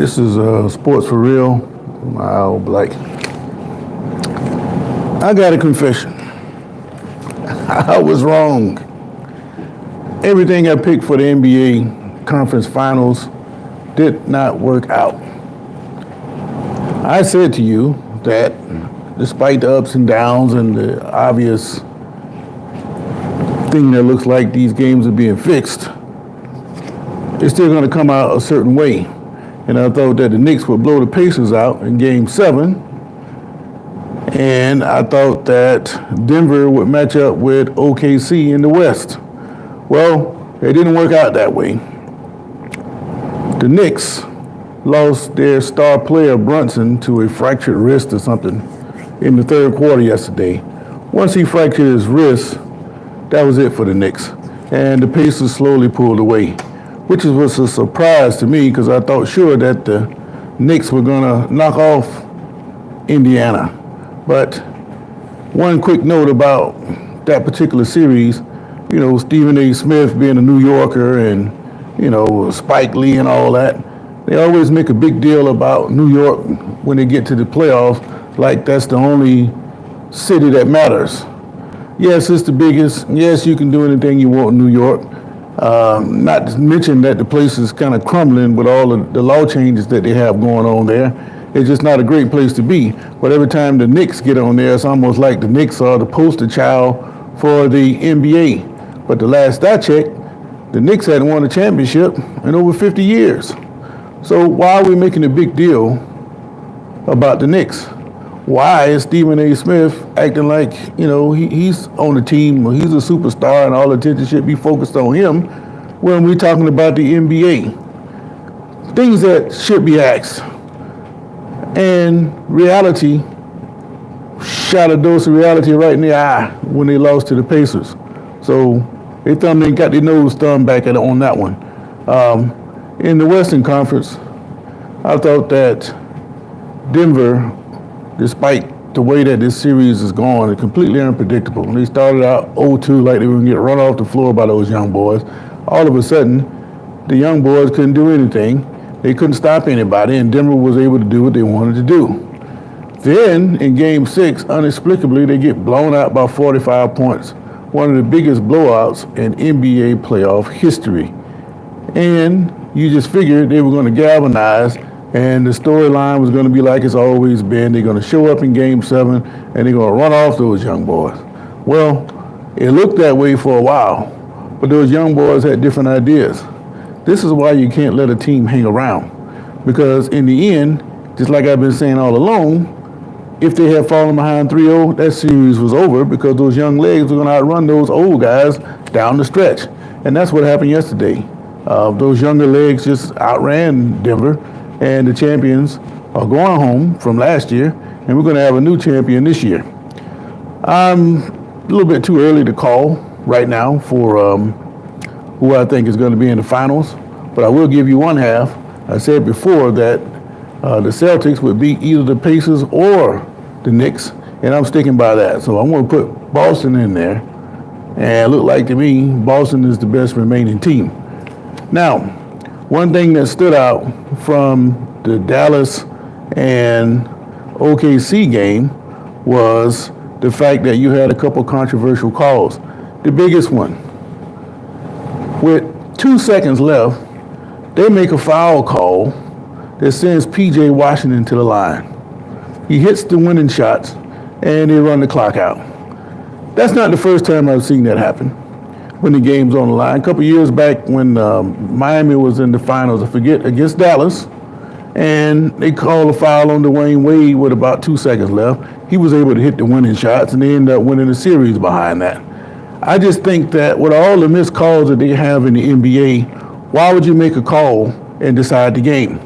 This is Sports for Real. My old Blake. I got a confession. I was wrong. Everything I picked for the NBA conference finals did not work out. I said to you that despite the ups and downs and the obvious thing that looks like these games are being fixed, it's still going to come out a certain way. And I thought that the Knicks would blow the Pacers out in Game 7. And I thought that Denver would match up with OKC in the West. Well, it didn't work out that way. The Knicks lost their star player Brunson to a fractured wrist or something in the third quarter yesterday. Once he fractured his wrist, that was it for the Knicks. And the Pacers slowly pulled away, which was a surprise to me because I thought sure that the Knicks were going to knock off Indiana. But one quick note about that particular series, you know, Stephen A. Smith being a New Yorker and, you know, Spike Lee and all that, they always make a big deal about New York when they get to the playoffs, like that's the only city that matters. Yes, it's the biggest. Yes, you can do anything you want in New York. Not to mention that the place is kind of crumbling with all of the law changes that they have going on there. It's just not a great place to be. But every time the Knicks get on there, it's almost like the Knicks are the poster child for the NBA. But the last I checked, the Knicks hadn't won a championship in over 50 years. So why are we making a big deal about the Knicks? Why is Stephen A. Smith acting like, you know, he's on the team, or he's a superstar and all attention should be focused on him when we're talking about the NBA? Things that should be asked. And reality shot a dose of reality right in the eye when they lost to the Pacers. So they got their nose thumbed back on that one. In the Western Conference, I thought that Denver, despite the way that this series is going, it's completely unpredictable. They started out 0-2 like they were going to get run off the floor by those young boys. All of a sudden, the young boys couldn't do anything. They couldn't stop anybody, and Denver was able to do what they wanted to do. Then, in Game 6, inexplicably, they get blown out by 45 points, one of the biggest blowouts in NBA playoff history. And you just figured they were going to galvanize, and the storyline was going to be like it's always been. They're going to show up in Game 7, and they're going to run off those young boys. Well, it looked that way for a while, but those young boys had different ideas. This is why you can't let a team hang around, because in the end, just like I've been saying all along, if they had fallen behind 3-0, that series was over because those young legs were going to outrun those old guys down the stretch. And that's what happened yesterday. Those younger legs just outran Denver, and the champions are going home from last year, and we're going to have a new champion this year. I'm a little bit too early to call right now for who I think is going to be in the finals, but I will give you one half. I said before that the Celtics would beat either the Pacers or the Knicks, and I'm sticking by that. So I'm going to put Boston in there, and it looked like to me Boston is the best remaining team. Now, one thing that stood out from the Dallas and OKC game was the fact that you had a couple controversial calls. The biggest one, with 2 seconds left, they make a foul call that sends P.J. Washington to the line. He hits the winning shots, and they run the clock out. That's not the first time I've seen that happen when the game's on the line. A couple years back when Miami was in the finals, I forget, against Dallas, and they called a foul on Dwayne Wade with about 2 seconds left. He was able to hit the winning shots, and they ended up winning the series behind that. I just think that with all the missed calls that they have in the NBA, why would you make a call and decide the game?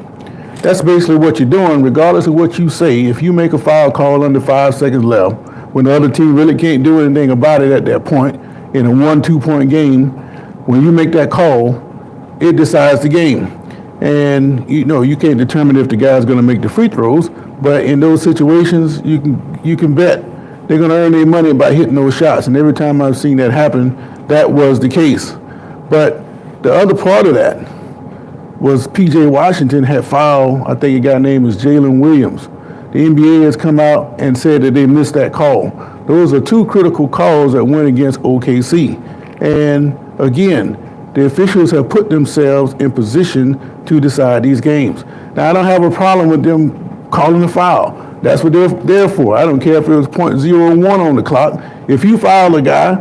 That's basically what you're doing, regardless of what you say. If you make a foul call under 5 seconds left, when the other team really can't do anything about it at that point, in a 1-2 point game, when you make that call, it decides the game. And you know, you can't determine if the guy's going to make the free throws, but in those situations, you can bet they're going to earn their money by hitting those shots. And every time I've seen that happen, that was the case. But the other part of that, was P.J. Washington had fouled, I think a guy named is Jalen Williams. The NBA has come out and said that they missed that call. Those are two critical calls that went against OKC. And again, the officials have put themselves in position to decide these games. Now, I don't have a problem with them calling a foul. That's what they're there for. I don't care if it was .01 on the clock. If you foul a guy,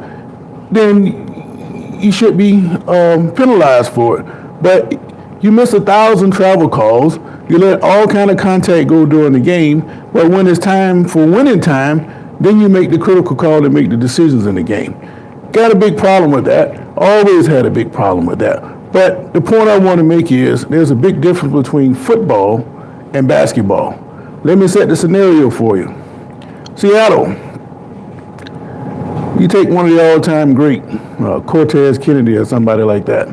then you should be penalized for it. But you miss 1,000 travel calls. You let all kind of contact go during the game. But when it's time for winning time, then you make the critical call and make the decisions in the game. Got a big problem with that. Always had a big problem with that. But the point I want to make is there's a big difference between football and basketball. Let me set the scenario for you. Seattle, you take one of the all-time great, Cortez Kennedy or somebody like that.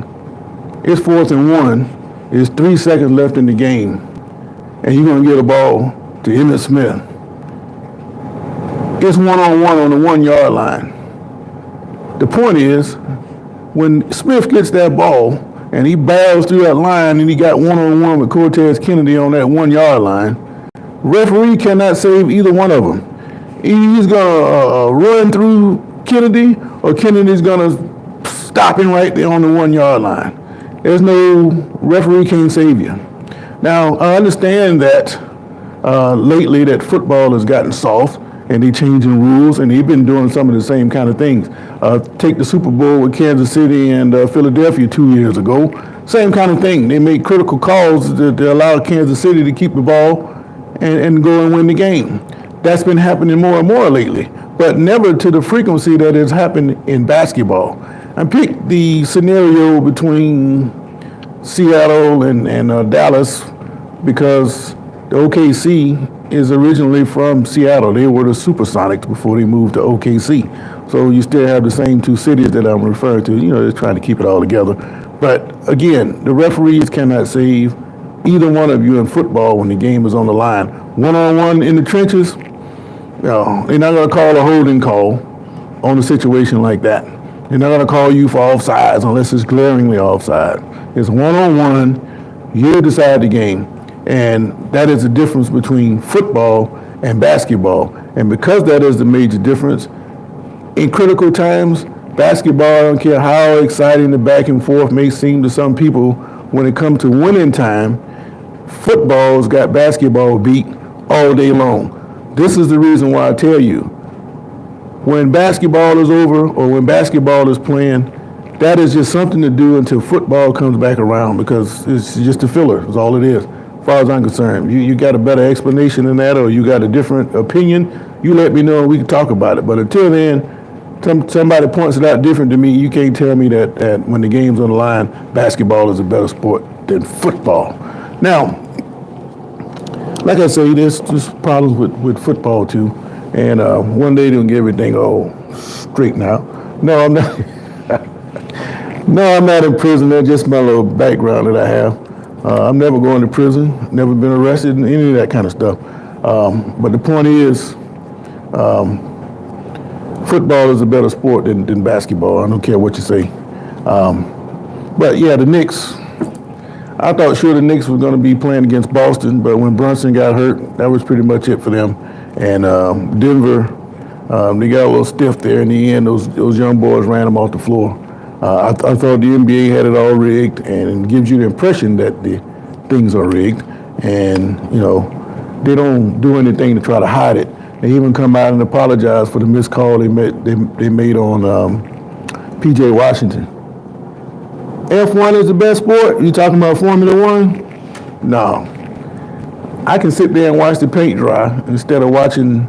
It's 4th and 1. There's 3 seconds left in the game, and you're going to get a ball to Emmitt Smith. It's one-on-one on the 1 yard line. The point is, when Smith gets that ball and he barrels through that line and he got one-on-one with Cortez Kennedy on that 1 yard line, referee cannot save either one of them. Either he's going to run through Kennedy or Kennedy's going to stop him right there on the 1 yard line. There's no referee can't save you. Now, I understand that lately that football has gotten soft and they're changing rules, and they've been doing some of the same kind of things. Take the Super Bowl with Kansas City and Philadelphia 2 years ago. Same kind of thing. They made critical calls that allow Kansas City to keep the ball and go and win the game. That's been happening more and more lately, but never to the frequency that has happened in basketball. I picked the scenario between Seattle and Dallas because the OKC is originally from Seattle. They were the Supersonics before they moved to OKC. So you still have the same two cities that I'm referring to. You know, they're trying to keep it all together. But again, the referees cannot save either one of you in football when the game is on the line. One-on-one in the trenches, no, they're not going to call a holding call on a situation like that. They're not going to call you for offsides unless it's glaringly offside. It's one-on-one. You decide the game. And that is the difference between football and basketball. And because that is the major difference, in critical times, basketball, I don't care how exciting the back and forth may seem to some people, when it comes to winning time, football's got basketball beat all day long. This is the reason why I tell you, when basketball is over or when basketball is playing, that is just something to do until football comes back around, because it's just a filler, is all it is. As far as I'm concerned, you got a better explanation than that, or you got a different opinion, you let me know and we can talk about it. But until then, somebody points it out different to me, you can't tell me that when the game's on the line, basketball is a better sport than football. Now, like I say, there's problems with football too, and one day they'll get everything all straightened out. No, I'm not. No, I'm not in prison. That's just my little background that I have. I'm never going to prison, never been arrested, and any of that kind of stuff. But the point is, football is a better sport than basketball. I don't care what you say. But yeah, the Knicks, I thought sure the Knicks were going to be playing against Boston, but when Brunson got hurt, that was pretty much it for them. And Denver, they got a little stiff there in the end. Those young boys ran them off the floor. I thought the NBA had it all rigged, and it gives you the impression that the things are rigged, and you know they don't do anything to try to hide it. They even come out and apologize for the missed call they made on P.J. Washington. F1 is the best sport? You talking about Formula One? No. I can sit there and watch the paint dry instead of watching,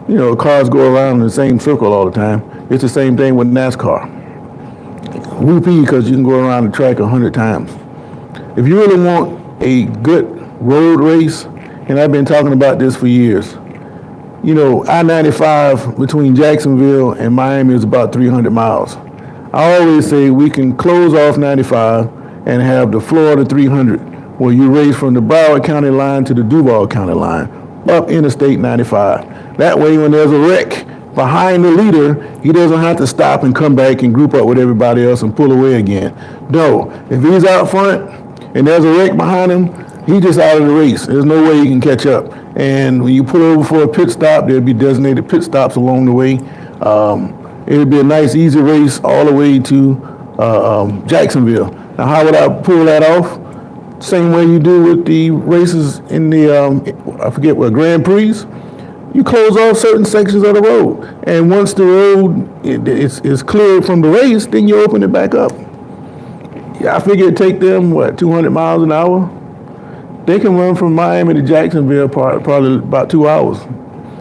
you know, cars go around in the same circle all the time. It's the same thing with NASCAR. Whoopee, because you can go around the track 100 times. If you really want a good road race, and I've been talking about this for years, you know, I-95 between Jacksonville and Miami is about 300 miles. I always say we can close off 95 and have the Florida 300, where you race from the Broward County line to the Duval County line, up Interstate 95. That way, when there's a wreck behind the leader, he doesn't have to stop and come back and group up with everybody else and pull away again. No, if he's out front and there's a wreck behind him, he's just out of the race. There's no way he can catch up. And when you pull over for a pit stop, there'll be designated pit stops along the way. It'll be a nice, easy race all the way to Jacksonville. Now, how would I pull that off? Same way you do with the races in the, I forget what, Grand Prix. You close off certain sections of the road. And once the road is cleared from the race, then you open it back up. Yeah, I figure it'd take them, 200 miles an hour? They can run from Miami to Jacksonville probably about 2 hours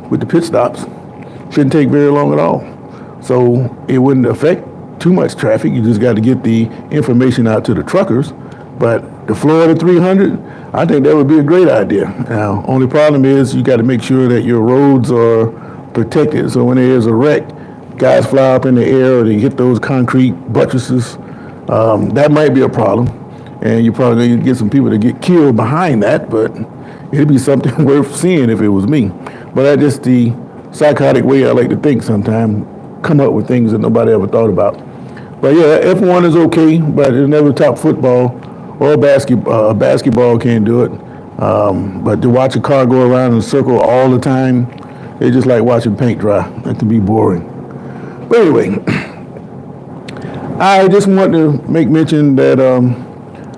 with the pit stops. Shouldn't take very long at all. So it wouldn't affect too much traffic. You just got to get the information out to the truckers. But the Florida 300, I think that would be a great idea. Now, only problem is you got to make sure that your roads are protected. So when there is a wreck, guys fly up in the air or they hit those concrete buttresses. That might be a problem. And you're probably going to get some people to get killed behind that, but it'd be something worth seeing if it was me. But that's just the psychotic way I like to think sometimes, come up with things that nobody ever thought about. But yeah, F1 is okay, but it's never top football or basketball can't do it. But to watch a car go around in a circle all the time, it's just like watching paint dry. That can be boring. But anyway, I just want to make mention that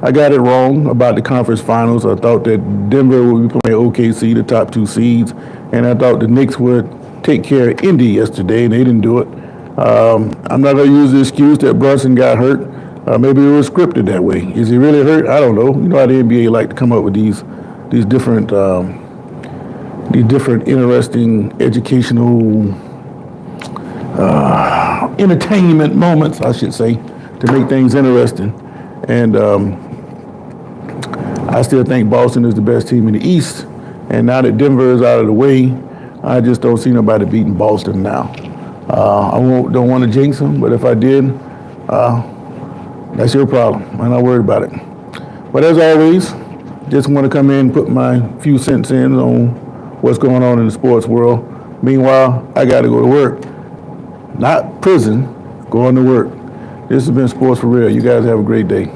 I got it wrong about the conference finals. I thought that Denver would be playing OKC, the top 2 seeds, and I thought the Knicks would take care of Indy yesterday, and they didn't do it. I'm not going to use the excuse that Brunson got hurt. Maybe it was scripted that way. Is he really hurt? I don't know. You know how the NBA like to come up with these different interesting educational entertainment moments, I should say, to make things interesting. And I still think Boston is the best team in the East. And now that Denver is out of the way, I just don't see nobody beating Boston now. I don't want to jinx them, but if I did, that's your problem. I'm not worried about it. But as always, just want to come in and put my few cents in on what's going on in the sports world. Meanwhile, I got to go to work. Not prison, going to work. This has been Sports for Real. You guys have a great day.